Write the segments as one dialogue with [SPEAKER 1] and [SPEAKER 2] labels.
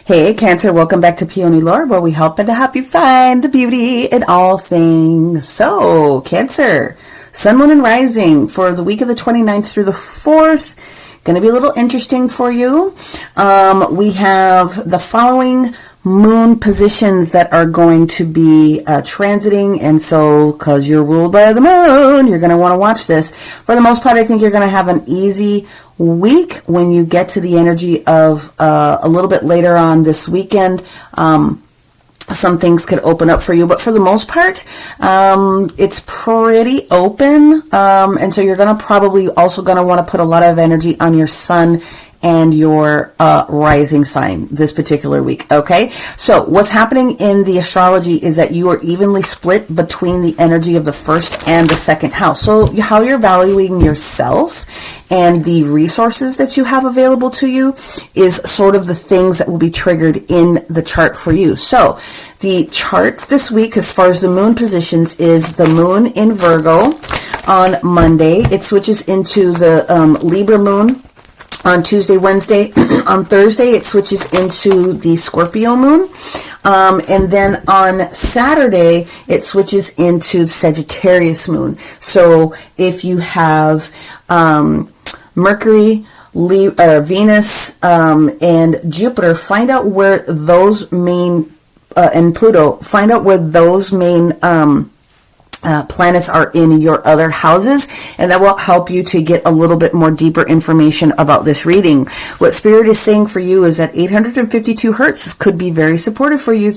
[SPEAKER 1] Hey Cancer, welcome back to Peony Lore, where we help and to help you find the beauty in all things. So Cancer, Sun, Moon, and Rising for the week of the 29th through the 4th. Going to be a little interesting for you. We have the following moon positions that are going to be transiting, and so because you're ruled by the moon, you're going to want to watch this. For the most part, I think you're going to have an easy week. When you get to the energy of a little bit later on this weekend, some things could open up for you, but for the most part, it's pretty open, and so you're going to probably also going to want to put a lot of energy on your sun and your rising sign this particular week. Okay, so what's happening in the astrology is that you are evenly split between the energy of the first and the second house. So how you're valuing yourself and the resources that you have available to you is sort of the things that will be triggered in the chart for you. So the chart this week, as far as the moon positions, is the moon in Virgo on Monday. It switches into the Libra moon on Tuesday, Wednesday. On Thursday, it switches into the Scorpio moon. And then on Saturday, it switches into Sagittarius moon. So if you have Mercury, Venus, and Jupiter, find out where those main, and Pluto, find out where those main planets are in your other houses, and that will help you to get a little bit more deeper information about this reading. What Spirit is saying for you is that 852 hertz could be very supportive for you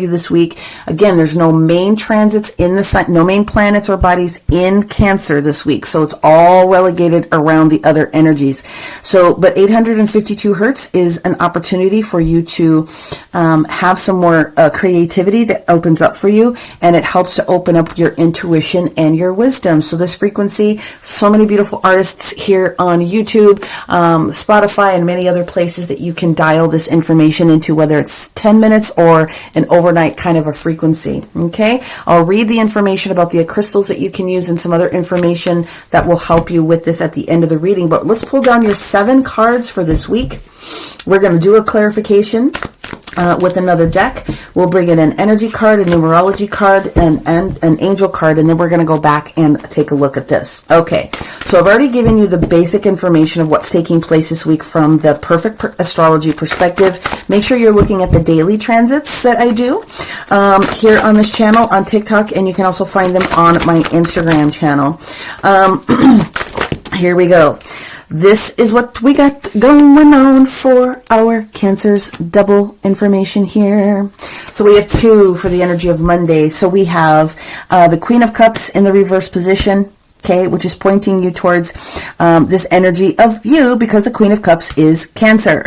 [SPEAKER 1] this week. Again, there's no main transits in the sun, no main planets or bodies in Cancer this week, so it's all relegated around the other energies. So, but 852 hertz is an opportunity for you to have some more creativity that opens up for you, and it helps to open up your intuition and your wisdom. So this frequency, so many beautiful artists here on YouTube, Spotify, and many other places that you can dial this information into, whether it's 10 minutes or an overnight kind of a frequency. Okay, I'll read the information about the crystals that you can use and some other information that will help you with this at the end of the reading. But let's pull down your 7 cards for this week. We're going to do a clarification with another deck. We'll bring in an energy card, a numerology card, and an angel card, and then we're going to go back and take a look at this. Okay, so I've already given you the basic information of what's taking place this week from the perfect astrology perspective. Make sure you're looking at the daily transits that I do here on this channel on TikTok, and you can also find them on my Instagram channel. Here we go. This is what we got going on for our Cancers. Double information here. So we have 2 for the energy of Monday. So we have the Queen of Cups in the reverse position, okay, which is pointing you towards this energy of you, because the Queen of Cups is Cancer.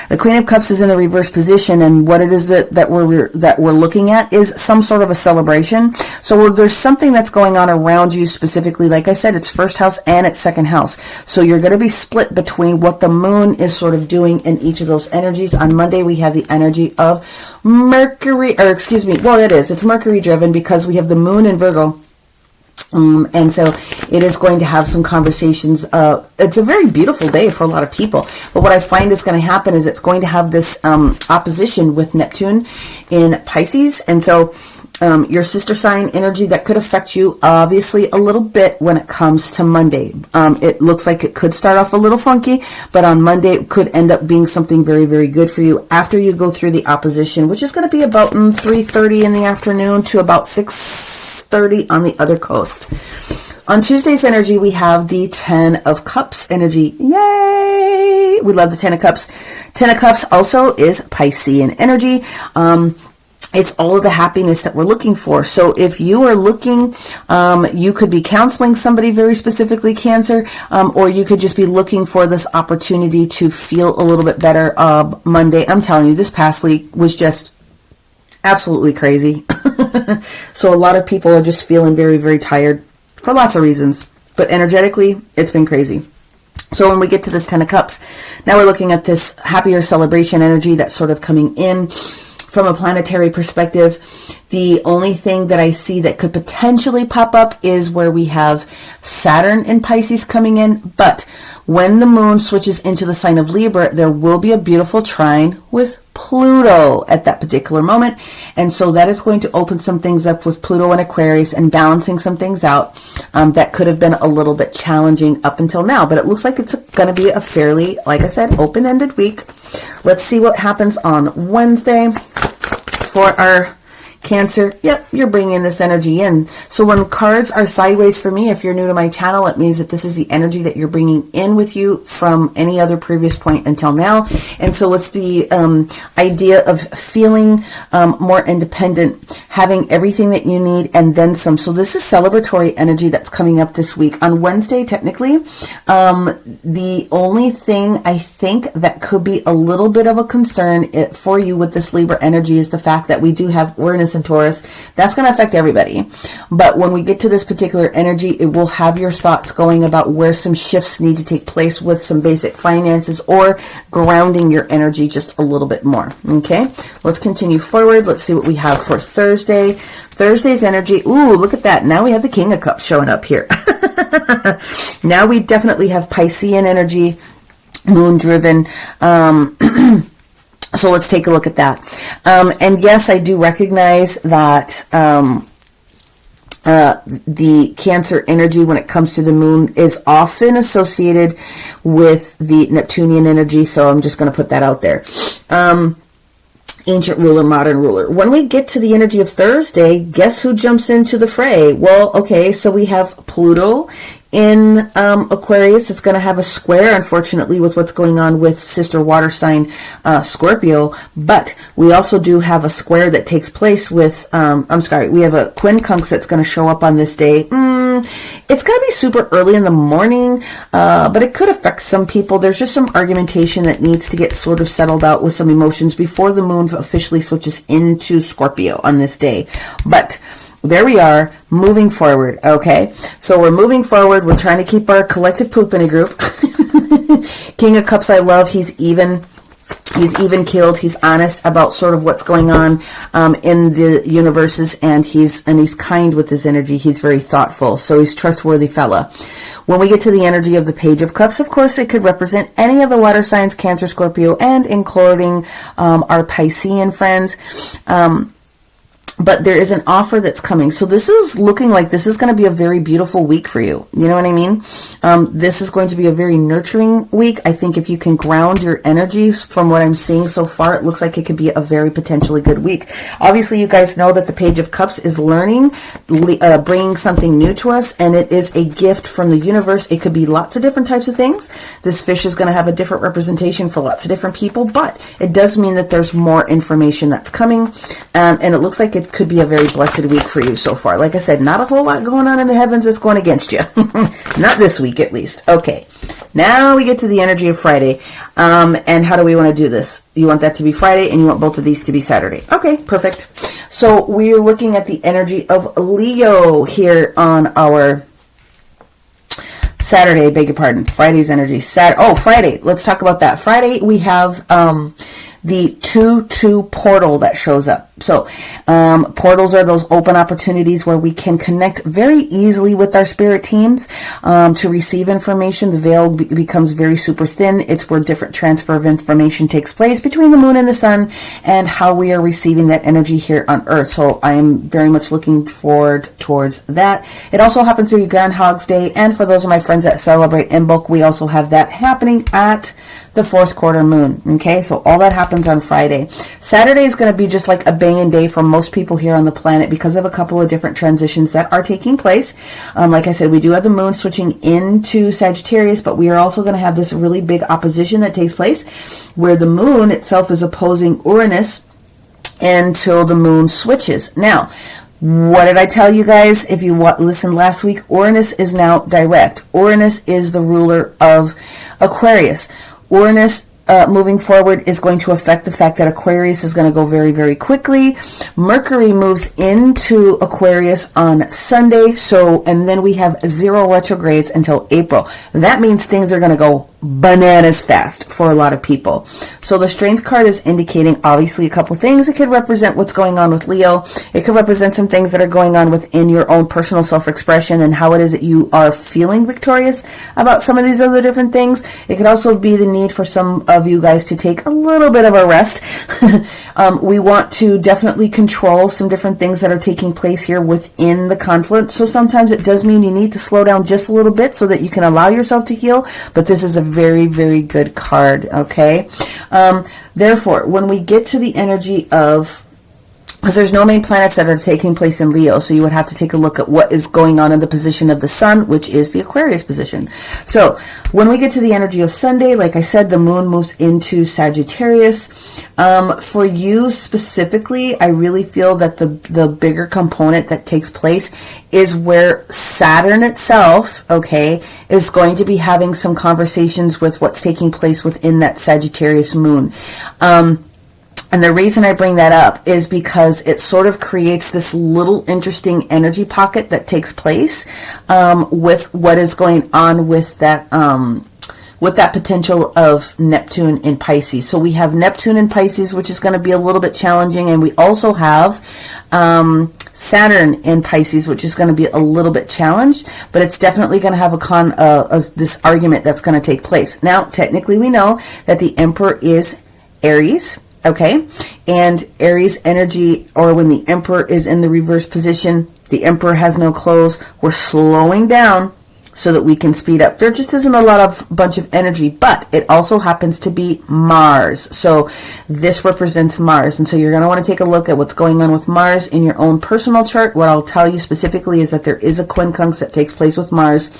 [SPEAKER 1] The Queen of Cups is in the reverse position, and what it is that we're looking at is some sort of a celebration. So there's something that's going on around you specifically. Like I said, it's first house and it's second house. So you're going to be split between what the moon is sort of doing in each of those energies. On Monday, we have the energy of Mercury, or excuse me, well, it's Mercury driven, because we have the moon in Virgo. And so it is going to have some conversations. It's a very beautiful day for a lot of people. But what I find is going to happen is it's going to have this opposition with Neptune in Pisces. And so your sister sign energy that could affect you obviously a little bit when it comes to Monday. It looks like it could start off a little funky, but on Monday it could end up being something very, very good for you after you go through the opposition, which is going to be about 3:30 in the afternoon to about 6:30 on the other coast. On Tuesday's energy, we have the 10 of Cups energy. Yay! We love the 10 of Cups. 10 of Cups also is Piscean energy. It's all of the happiness that we're looking for. So if you are looking, you could be counseling somebody very specifically, Cancer, or you could just be looking for this opportunity to feel a little bit better. Monday, I'm telling you, this past week was just absolutely crazy. So a lot of people are just feeling very, very tired for lots of reasons, but energetically, it's been crazy. So when we get to this 10 of Cups, now we're looking at this happier celebration energy that's sort of coming in. From a planetary perspective, The only thing that I see that could potentially pop up is where we have Saturn in Pisces coming in. But when the moon switches into the sign of Libra, there will be a beautiful trine with Pluto at that particular moment. And so that is going to open some things up with Pluto and Aquarius and balancing some things out that could have been a little bit challenging up until now. But it looks like it's going to be a fairly, like I said, open-ended week. Let's see what happens on Wednesday for our Cancer. Yep, you're bringing this energy in. So when cards are sideways for me, if you're new to my channel, it means that this is the energy that you're bringing in with you from any other previous point until now. And so it's the idea of feeling more independent, having everything that you need and then some. So this is celebratory energy that's coming up this week. On Wednesday, technically, the only thing I think that could be a little bit of a concern for you with this Libra energy is the fact that we do have Uranus and Taurus. That's going to affect everybody. But when we get to this particular energy, it will have your thoughts going about where some shifts need to take place with some basic finances or grounding your energy just a little bit more. Okay, let's continue forward. Let's see what we have for Thursday. Thursday's energy. Ooh, look at that. Now we have the King of Cups showing up here. Now we definitely have Piscean energy, moon driven. So let's take a look at that. And yes, I do recognize that the Cancer energy when it comes to the moon is often associated with the Neptunian energy. So I'm just going to put that out there. Ancient ruler, modern ruler. When we get to the energy of Thursday, guess who jumps into the fray? Well, okay, so we have Pluto in Aquarius. It's going to have a square, unfortunately, with what's going on with sister water sign Scorpio. But we also do have a square that takes place with, we have a quincunx that's going to show up on this day. It's going to be super early in the morning, but it could affect some people. There's just some argumentation that needs to get sort of settled out with some emotions before the moon officially switches into Scorpio on this day. But there we are, moving forward, okay? So we're moving forward. We're trying to keep our collective poop in a group. King of Cups, I love. He's even keeled. He's honest about sort of what's going on in the universes, and he's kind with his energy. He's very thoughtful, so he's a trustworthy fella. When we get to the energy of the Page of Cups, of course, it could represent any of the water signs, Cancer, Scorpio, and including our Piscean friends. But there is an offer that's coming. So this is looking like this is going to be a very beautiful week for you. You know what I mean? This is going to be a very nurturing week. I think if you can ground your energies from what I'm seeing so far, it looks like it could be a very potentially good week. Obviously, you guys know that the Page of Cups is learning, bringing something new to us, and it is a gift from the universe. It could be lots of different types of things. This fish is going to have a different representation for lots of different people, but it does mean that there's more information that's coming, and it looks like it could be a very blessed week for you so far. Like I said, not a whole lot going on in the heavens that's going against you. Not this week, at least. Okay, now we get to the energy of Friday. And how do we want to do this? You want that to be Friday, and you want both of these to be Saturday. Okay, perfect. So we're looking at the energy of Leo here on our Saturday, beg your pardon, Friday's energy. Friday. Let's talk about that. Friday, we have the 2-2 portal that shows up. So portals are those open opportunities where we can connect very easily with our spirit teams to receive information. The veil becomes very super thin. It's where different transfer of information takes place between the moon and the sun and how we are receiving that energy here on Earth. So I am very much looking forward towards that. It also happens to be Groundhog's Day. And for those of my friends that celebrate Imbolc, we also have that happening at the 4th quarter moon. Okay, so all that happens on Friday. Saturday is going to be just like a banging day for most people here on the planet because of a couple of different transitions that are taking place. Like I said, we do have the moon switching into Sagittarius, but we are also going to have this really big opposition that takes place where the moon itself is opposing Uranus until the moon switches. Now, what did I tell you guys? If you listened last week, Uranus is now direct. Uranus is the ruler of Aquarius. Uranus moving forward is going to affect the fact that Aquarius is going to go very, very quickly. Mercury moves into Aquarius on Sunday. And then we have 0 retrogrades until April. That means things are going to go bananas fast for a lot of people. So the Strength card is indicating obviously a couple things. It could represent what's going on with Leo. It could represent some things that are going on within your own personal self-expression and how it is that you are feeling victorious about some of these other different things. It could also be the need for some of you guys to take a little bit of a rest. We want to definitely control some different things that are taking place here within the confluence. So sometimes it does mean you need to slow down just a little bit so that you can allow yourself to heal. But this is a very, very good card, okay? Therefore, when we get to the energy of, because there's no main planets that are taking place in Leo, so you would have to take a look at what is going on in the position of the sun, which is the Aquarius position. So when we get to the energy of Sunday, like I said, the moon moves into Sagittarius. For you specifically, I really feel that the bigger component that takes place is where Saturn itself, okay, is going to be having some conversations with what's taking place within that Sagittarius moon. And the reason I bring that up is because it sort of creates this little interesting energy pocket that takes place with what is going on with that potential of Neptune in Pisces. So we have Neptune in Pisces, which is going to be a little bit challenging, and we also have Saturn in Pisces, which is going to be a little bit challenged, but it's definitely going to have this argument that's going to take place. Now, technically, we know that the Emperor is Aries. Okay, and Aries energy, or when the Emperor is in the reverse position, the Emperor has no clothes. We're slowing down so that we can speed up. There just isn't a bunch of energy, but it also happens to be Mars. So this represents Mars. And so you're going to want to take a look at what's going on with Mars in your own personal chart. What I'll tell you specifically is that there is a quincunx that takes place with Mars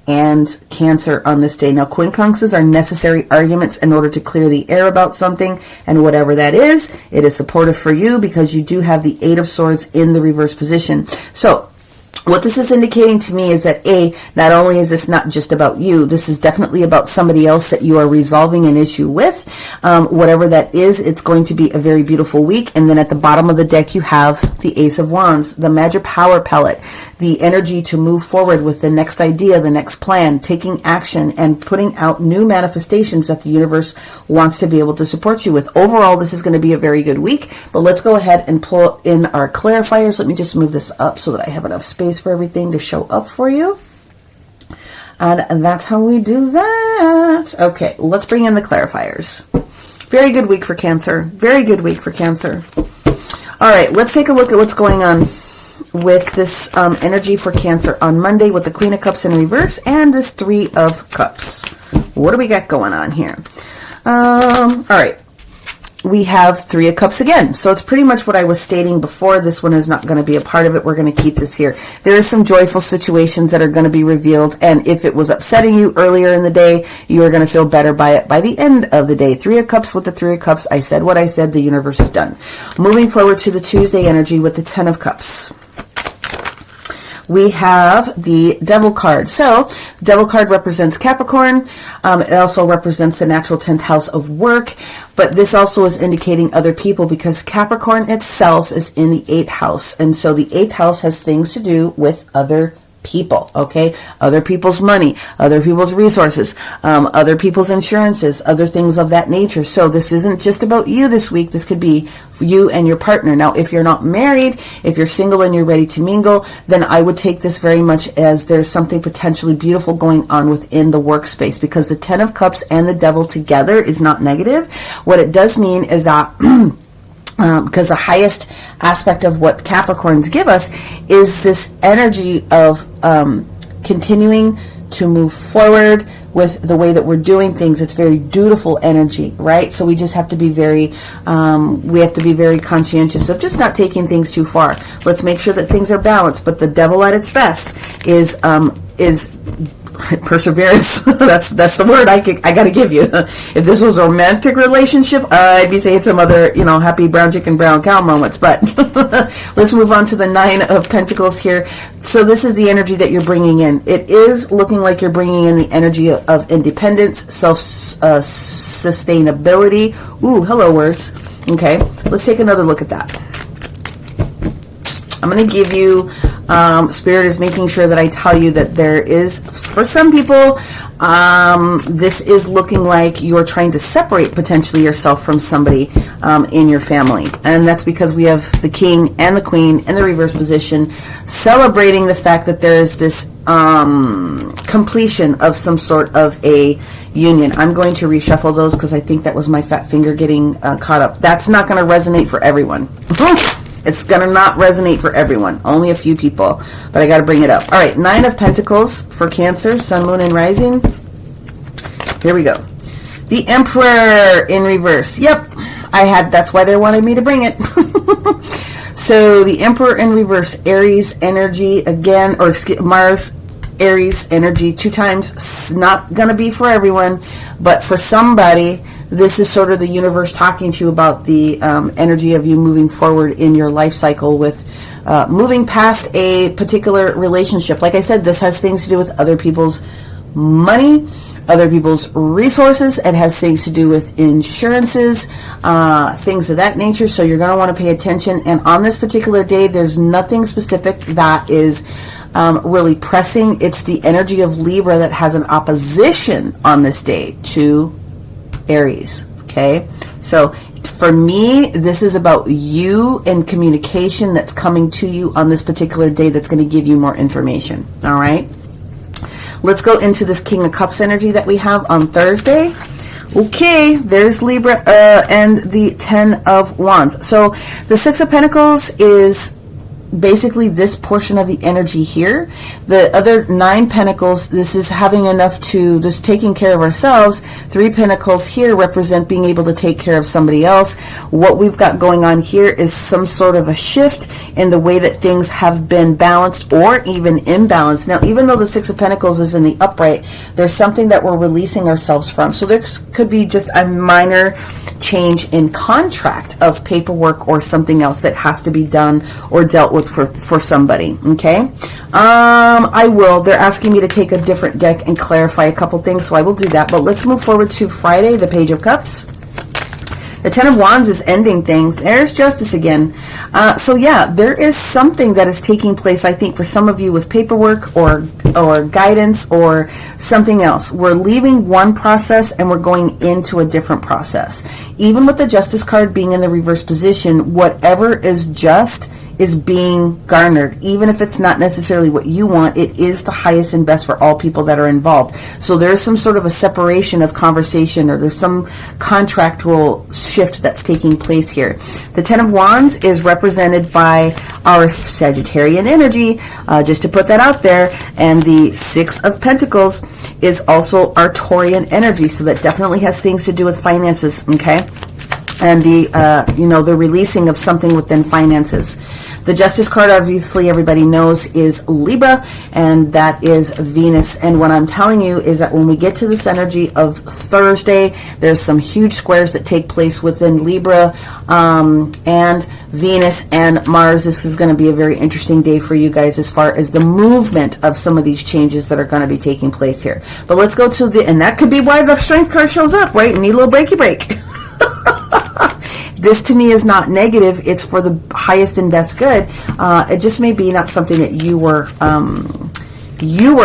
[SPEAKER 1] and Cancer on this day. Now, quincunxes are necessary arguments in order to clear the air about something, and whatever that is, it is supportive for you because you do have the Eight of Swords in the reverse position. So what this is indicating to me is that not only is this not just about you, this is definitely about somebody else that you are resolving an issue with. Whatever that is, it's going to be a very beautiful week. And then at the bottom of the deck, you have the Ace of Wands, the Magic Power Pellet, the energy to move forward with the next idea, the next plan, taking action, and putting out new manifestations that the universe wants to be able to support you with. Overall, this is going to be a very good week. But let's go ahead and pull in our clarifiers. Let me just move this up so that I have enough space for everything to show up for you. And that's how we do that. Okay, let's bring in the clarifiers. Very good week for Cancer. Very good week for Cancer. All right, let's take a look at what's going on with this energy for Cancer on Monday with the Queen of Cups in reverse and this Three of Cups. What do we got going on here? All right. We have Three of Cups again. So it's pretty much what I was stating before. This one is not going to be a part of it. We're going to keep this here. There is some joyful situations that are going to be revealed. And if it was upsetting you earlier in the day, you are going to feel better by it by the end of the day. Three of Cups with the Three of Cups. I said what I said. The universe is done. Moving forward to the Tuesday energy with the Ten of Cups. We have the Devil card. So, the Devil card represents Capricorn. It also represents the natural 10th house of work. But this also is indicating other people because Capricorn itself is in the 8th house. And so the 8th house has things to do with other people, okay? Other people's money, other people's resources, other people's insurances, other things of that nature. So this isn't just about you this week. This could be you and your partner. Now, if you're not married, if you're single and you're ready to mingle, then I would take this very much as there's something potentially beautiful going on within the workspace because the Ten of Cups and the Devil together is not negative. What it does mean is that because the highest aspect of what Capricorns give us is this energy of continuing to move forward with the way that we're doing things. It's very dutiful energy, right? So we just have to be very, conscientious of just not taking things too far. Let's make sure that things are balanced. But the Devil at its best is perseverance. that's the word I got to give you. If this was a romantic relationship, I'd be saying some other, happy brown chicken, brown cow moments. But let's move on to the Nine of Pentacles here. So this is the energy that you're bringing in. It is looking like you're bringing in the energy of independence, self-sustainability. Ooh, hello words. Okay, let's take another look at that. I'm going to give you Spirit is making sure that I tell you that there is, for some people, this is looking like you're trying to separate potentially yourself from somebody in your family. And that's because we have the King and the Queen in the reverse position, celebrating the fact that there's this completion of some sort of a union. I'm going to reshuffle those because I think that was my fat finger getting caught up. That's not going to resonate for everyone. It's going to not resonate for everyone. Only a few people. But I got to bring it up. All right. 9 of Pentacles for Cancer, Sun, Moon, and Rising. Here we go. The Emperor in reverse. Yep. That's why they wanted me to bring it. So the Emperor in reverse. Aries energy again. Or Mars, Aries energy 2 times. It's not going to be for everyone. But for somebody, this is sort of the universe talking to you about the energy of you moving forward in your life cycle with moving past a particular relationship. Like I said, this has things to do with other people's money, other people's resources. It has things to do with insurances, things of that nature. So you're going to want to pay attention. And on this particular day, there's nothing specific that is really pressing. It's the energy of Libra that has an opposition on this day to Aries. Okay, so for me, this is about you and communication that's coming to you on this particular day that's going to give you more information. All right, let's go into this King of Cups energy that we have on Thursday. Okay, there's Libra and the 10 of Wands. So the 6 of Pentacles is basically this portion of the energy here. The other 9 pentacles, this is having enough to just taking care of ourselves. 3 pentacles here represent being able to take care of somebody else. What we've got going on here is some sort of a shift in the way that things have been balanced or even imbalanced. Now, even though the 6 of Pentacles is in the upright, there's something that we're releasing ourselves from. So there could be just a minor change in contract of paperwork or something else that has to be done or dealt with for somebody. Okay, they're asking me to take a different deck and clarify a couple things, so I will do that. But let's move forward to Friday, the Page of Cups. The 10 of Wands is ending things. There's Justice again. So yeah, there is something that is taking place, I think, for some of you with paperwork or guidance or something else. We're leaving one process and we're going into a different process. Even with the Justice card being in the reverse position, whatever is just is being garnered. Even if it's not necessarily what you want, it is the highest and best for all people that are involved. So there's some sort of a separation of conversation, or there's some contractual shift that's taking place here. The 10 of Wands is represented by our Sagittarian energy, just to put that out there. And the 6 of Pentacles is also our Taurian energy. So that definitely has things to do with finances, okay? And the releasing of something within finances. The Justice card, obviously, everybody knows, is Libra, and that is Venus. And what I'm telling you is that when we get to this energy of Thursday, there's some huge squares that take place within Libra and Venus and Mars. This is going to be a very interesting day for you guys as far as the movement of some of these changes that are going to be taking place here. But let's go to and that could be why the Strength card shows up, right? Need a little breaky break. This to me is not negative. It's for the highest and best good. It just may be not something that you were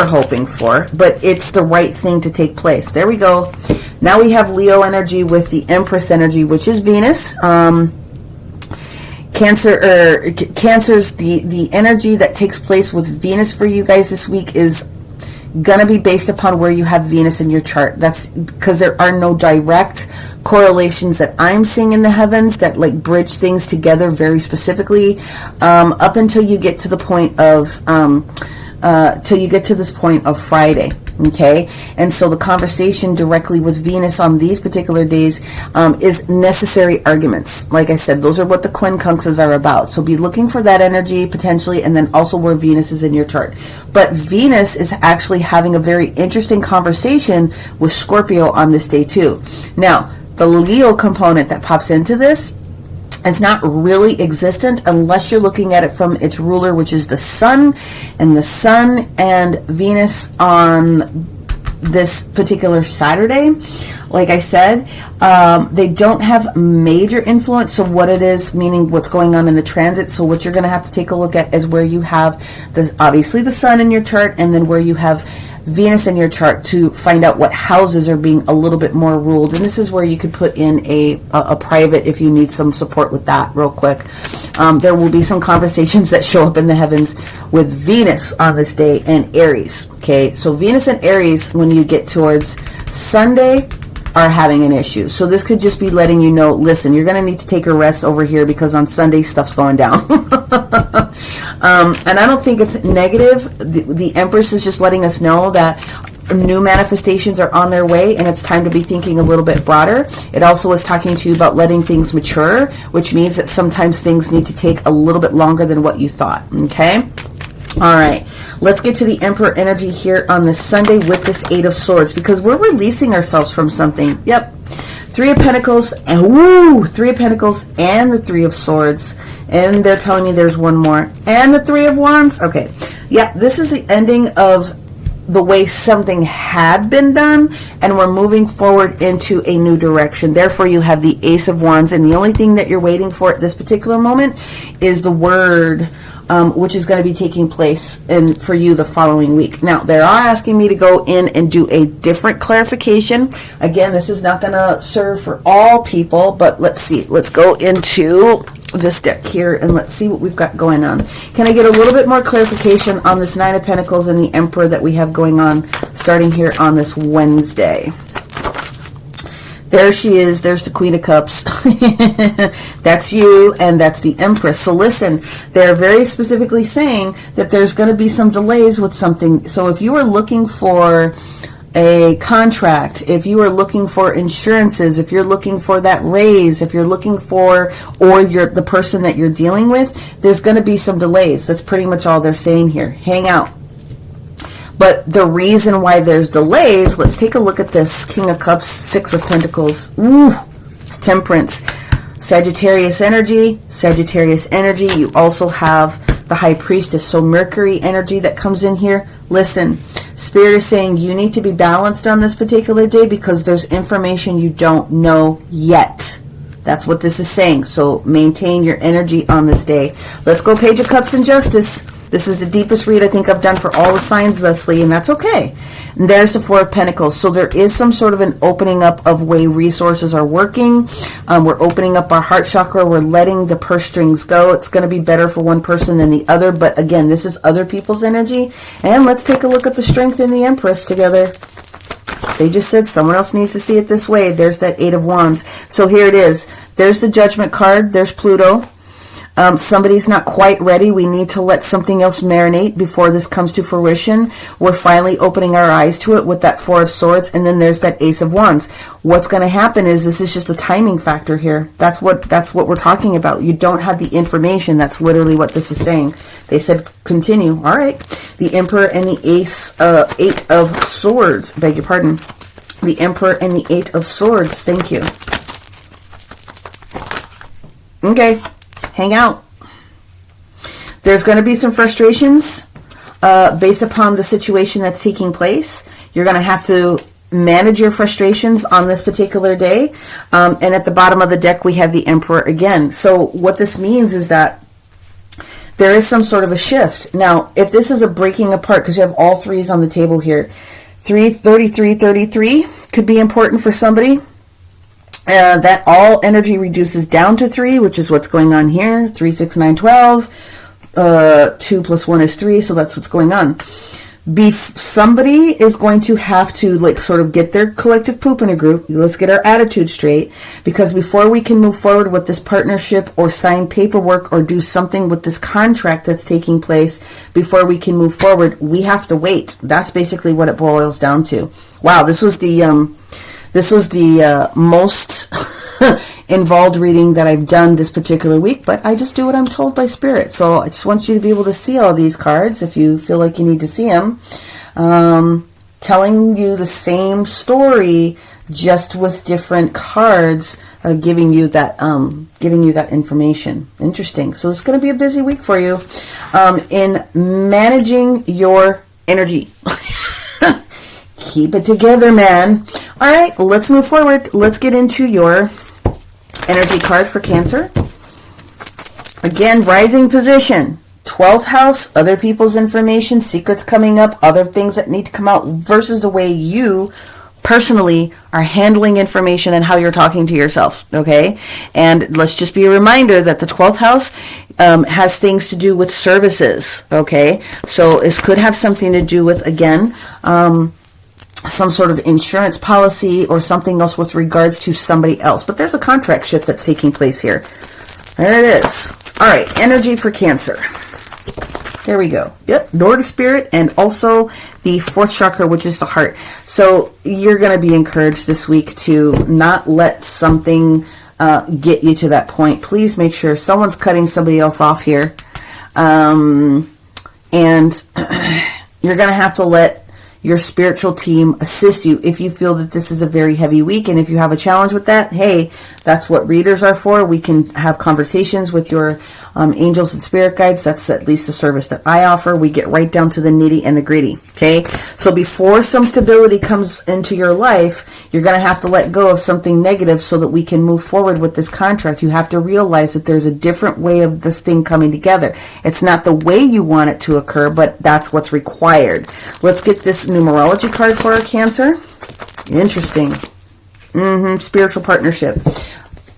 [SPEAKER 1] hoping for, but it's the right thing to take place. There we go. Now we have Leo energy with the Empress energy, which is Venus. Cancer's the energy that takes place with Venus for you guys this week is gonna be based upon where you have Venus in your chart. That's because there are no direct correlations that I'm seeing in the heavens that like bridge things together very specifically, up until you get to the point of this point of Friday. Okay, and so the conversation directly with Venus on these particular days is necessary arguments. Like I said, those are what the quincunxes are about. So be looking for that energy potentially, and then also where Venus is in your chart. But Venus is actually having a very interesting conversation with Scorpio on this day too. Now, the Leo component that pops into this, it's not really existent unless you're looking at it from its ruler, which is the Sun, and the Sun and Venus on this particular Saturday like I said, they don't have major influence. So what it is, meaning what's going on in the transit. So what you're going to have to take a look at is where you have obviously the sun in your chart, and then where you have Venus in your chart, to find out what houses are being a little bit more ruled. And this is where you could put in a private if you need some support with that real quick. There will be some conversations that show up in the heavens with Venus on this day and Aries. Okay, so Venus and Aries, when you get towards Sunday, are having an issue. So this could just be letting you know, listen, you're going to need to take a rest over here, because on Sunday stuff's going down. And I don't think it's negative. The Empress is just letting us know that new manifestations are on their way, and it's time to be thinking a little bit broader. It also is talking to you about letting things mature, which means that sometimes things need to take a little bit longer than what you thought. Okay? All right. Let's get to the Emperor energy here on this Sunday with this Eight of Swords, because we're releasing ourselves from something. Yep. Three of Pentacles, and Three of Pentacles and the Three of Swords. And they're telling me there's one more. And the Three of Wands. Okay. Yeah, this is the ending of the way something had been done, and we're moving forward into a new direction. Therefore, you have the Ace of Wands, and the only thing that you're waiting for at this particular moment is the word, which is going to be taking place for you the following week. Now, they are asking me to go in and do a different clarification. Again, this is not going to serve for all people, but let's see. Let's go into this deck here, and let's see what we've got going on. Can I get a little bit more clarification on this Nine of Pentacles and the Emperor that we have going on starting here on this Wednesday? There she is. There's the Queen of Cups. That's you, and that's the Empress. So listen, they're very specifically saying that there's going to be some delays with something. So if you are looking for a contract, if you are looking for insurances, if you're looking for that raise, if you're looking for, or you're the person that you're dealing with, there's going to be some delays. That's pretty much all they're saying here. Hang out. But the reason why there's delays, let's take a look at this. King of Cups, Six of Pentacles, Temperance, Sagittarius energy, Sagittarius energy. You also have the High Priestess, so Mercury energy that comes in here. Listen, Spirit is saying you need to be balanced on this particular day, because there's information you don't know yet. That's what this is saying. So maintain your energy on this day. Let's go Page of Cups and Justice. This is the deepest read I think I've done for all the signs, Leslie, and that's okay. And there's the Four of Pentacles. So there is some sort of an opening up of way resources are working. We're opening up our heart chakra. We're letting the purse strings go. It's going to be better for one person than the other. But again, this is other people's energy. And let's take a look at the Strength in the Empress together. They just said someone else needs to see it this way. There's that Eight of Wands. So here it is. There's the Judgment card. There's Pluto. Somebody's not quite ready. We need to let something else marinate before this comes to fruition. We're finally opening our eyes to it with that Four of Swords, and then there's that Ace of Wands. What's going to happen is this is just a timing factor here. That's what we're talking about. You don't have the information. That's literally what this is saying. They said continue. All right. The Emperor and the Eight of Swords. Beg your pardon. The Emperor and the Eight of Swords. Thank you. Okay. Hang out. There's going to be some frustrations based upon the situation that's taking place. You're going to have to manage your frustrations on this particular day. And at the bottom of the deck, we have the Emperor again. So what this means is that there is some sort of a shift. Now, if this is a breaking apart, because you have all threes on the table here, 33 could be important for somebody. That all energy reduces down to 3, which is what's going on here. 3, 6, 9, 12. 2 plus 1 is 3, so that's what's going on. Somebody is going to have to sort of get their collective poop in a group. Let's get our attitude straight, because before we can move forward with this partnership or sign paperwork or do something with this contract that's taking place, before we can move forward, we have to wait. That's basically what it boils down to. Wow, this was the most involved reading that I've done this particular week, but I just do what I'm told by Spirit. So I just want you to be able to see all these cards if you feel like you need to see them. Telling you the same story, just with different cards, giving you that information. Interesting. So it's going to be a busy week for you in managing your energy. Keep it together, man. All right, let's move forward. Let's get into your energy card for Cancer. Again, rising position, 12th house, other people's information, secrets coming up, other things that need to come out versus the way you personally are handling information and how you're talking to yourself, okay? And let's just be a reminder that the 12th house has things to do with services, okay? So this could have something to do with, again, some sort of insurance policy or something else with regards to somebody else. But there's a contract shift that's taking place here. There it is. All right, energy for Cancer. There we go. Yep, door to spirit and also the 4th chakra, which is the heart. So you're going to be encouraged this week to not let something get you to that point. Please make sure someone's cutting somebody else off here. And you're going to have to let your spiritual team assist you if you feel that this is a very heavy week. And if you have a challenge with that, hey, that's what readers are for. We can have conversations with your angels and spirit guides. That's at least a service that I offer. We get right down to the nitty and the gritty. Okay. So before some stability comes into your life, you're going to have to let go of something negative so that we can move forward with this contract. You have to realize that there's a different way of this thing coming together. It's not the way you want it to occur, but that's what's required. Let's get this numerology card for our Cancer. Interesting. Spiritual partnership.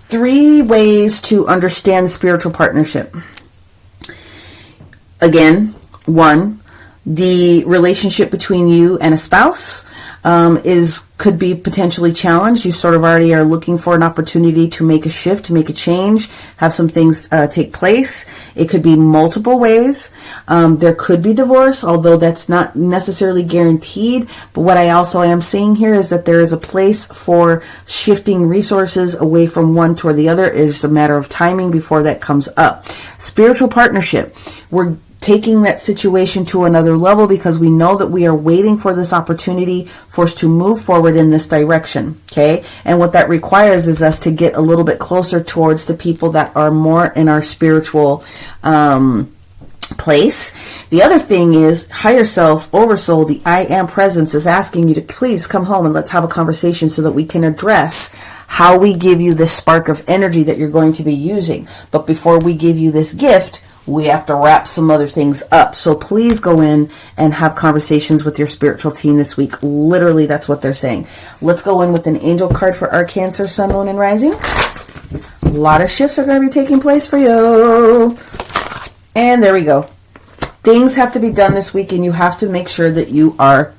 [SPEAKER 1] 3 ways to understand spiritual partnership. Again, 1, the relationship between you and a spouse could be potentially challenged. You sort of already are looking for an opportunity to make a shift, to make a change, have some things take place. It could be multiple ways. There could be divorce, although that's not necessarily guaranteed. But what I also am seeing here is that there is a place for shifting resources away from one toward the other. It's a matter of timing before that comes up. Spiritual partnership. We're taking that situation to another level because we know that we are waiting for this opportunity for us to move forward in this direction. Okay. And what that requires is us to get a little bit closer towards the people that are more in our spiritual place. The other thing is higher self, oversoul, the I am presence is asking you to please come home and let's have a conversation so that we can address how we give you this spark of energy that you're going to be using. But before we give you this gift, we have to wrap some other things up. So please go in and have conversations with your spiritual team this week. Literally, that's what they're saying. Let's go in with an angel card for our Cancer, Sun, Moon, and Rising. A lot of shifts are going to be taking place for you. And there we go. Things have to be done this week, and you have to make sure that you are,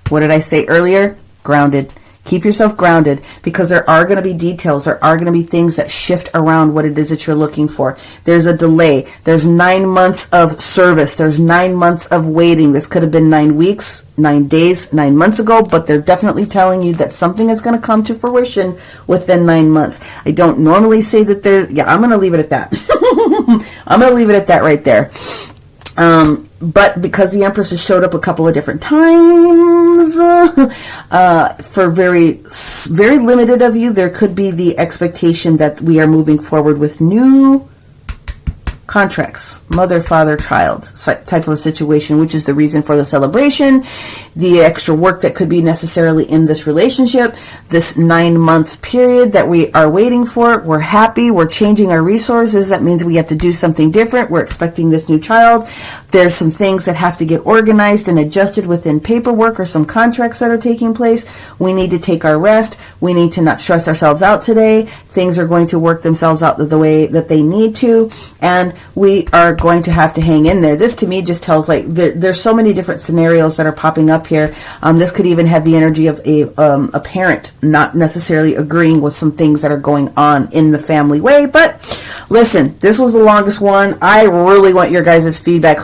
[SPEAKER 1] what did I say earlier? Grounded. Keep yourself grounded because there are going to be details. There are going to be things that shift around what it is that you're looking for. There's a delay. There's 9 months of service. There's 9 months of waiting. This could have been 9 weeks, 9 days, 9 months ago, but they're definitely telling you that something is going to come to fruition within 9 months. I don't normally say that I'm going to leave it at that. I'm going to leave it at that right there. But because the Empress has showed up a couple of different times, for very, very limited of you, there could be the expectation that we are moving forward with new contracts, mother, father, child type of a situation, which is the reason for the celebration, the extra work that could be necessarily in this relationship, this 9-month period that we are waiting for. We're happy. We're changing our resources. That means we have to do something different. We're expecting this new child. There's some things that have to get organized and adjusted within paperwork or some contracts that are taking place. We need to take our rest. We need to not stress ourselves out today. Things are going to work themselves out the way that they need to. And we are going to have to hang in there. This to me just tells like there's so many different scenarios that are popping up here. This could even have the energy of a parent not necessarily agreeing with some things that are going on in the family way. But listen, this was the longest one. I really want your guys' feedback.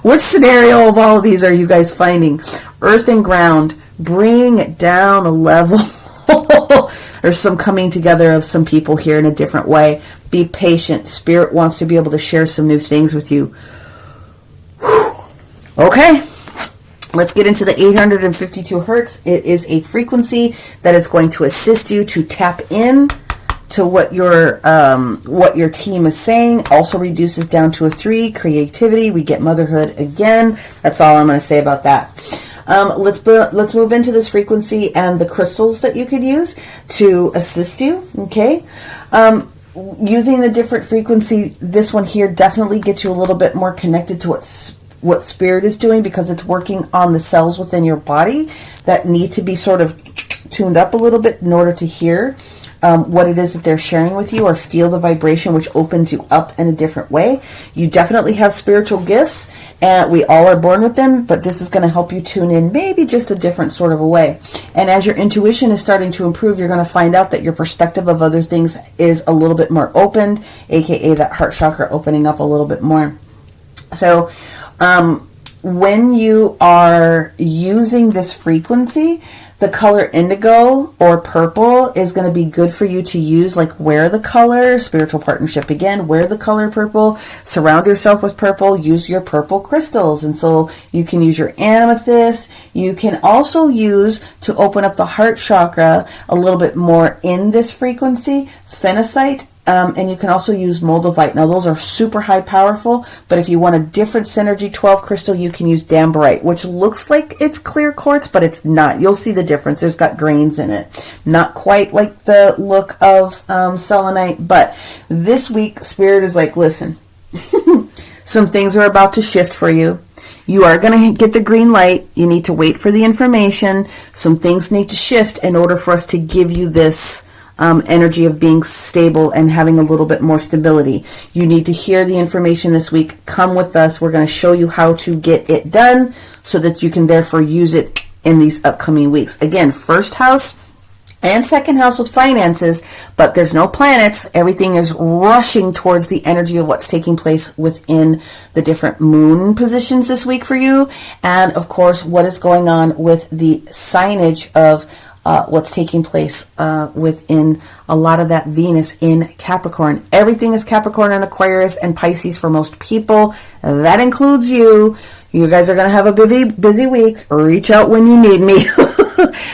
[SPEAKER 1] Which scenario of all of these are you guys finding? Earth and ground, bring it down a level. There's some coming together of some people here in a different way. Be patient. Spirit wants to be able to share some new things with you. Okay. Let's get into the 852 hertz. It is a frequency that is going to assist you to tap in to what your team is saying. Also reduces down to a 3. Creativity. We get motherhood again. That's all I'm going to say about that. Let's move into this frequency and the crystals that you could use to assist you. Okay. Using the different frequency, this one here definitely gets you a little bit more connected to what spirit is doing, because it's working on the cells within your body that need to be sort of tuned up a little bit in order to hear what it is that they're sharing with you, or feel the vibration, which opens you up in a different way. You definitely have spiritual gifts, and we all are born with them, but this is going to help you tune in maybe just a different sort of a way. And as your intuition is starting to improve, you're going to find out that your perspective of other things is a little bit more opened, aka that heart chakra opening up a little bit more. So when you are using this frequency, the color indigo or purple is going to be good for you to use. Like, wear the color, spiritual partnership again, wear the color purple, surround yourself with purple, use your purple crystals. And so you can use your amethyst. You can also use, to open up the heart chakra a little bit more in this frequency, phenacite. And you can also use moldavite. Now, those are super high powerful, but if you want a different Synergy 12 crystal, you can use dambarite, which looks like it's clear quartz, but it's not. You'll see the difference. There's got grains in it. Not quite like the look of selenite, but this week, Spirit is like, listen, some things are about to shift for you. You are going to get the green light. You need to wait for the information. Some things need to shift in order for us to give you this energy of being stable and having a little bit more stability. You need to hear the information this week. Come with us. We're going to show you how to get it done so that you can therefore use it in these upcoming weeks. Again, first house and second house with finances, but there's no planets. Everything is rushing towards the energy of what's taking place within the different moon positions this week for you. And of course, what is going on with the signage of what's taking place within a lot of that Venus in Capricorn. Everything is Capricorn and Aquarius and Pisces for most people. That includes you. You guys are going to have a busy week. Reach out when you need me.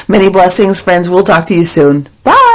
[SPEAKER 1] Many blessings, friends. We'll talk to you soon. Bye.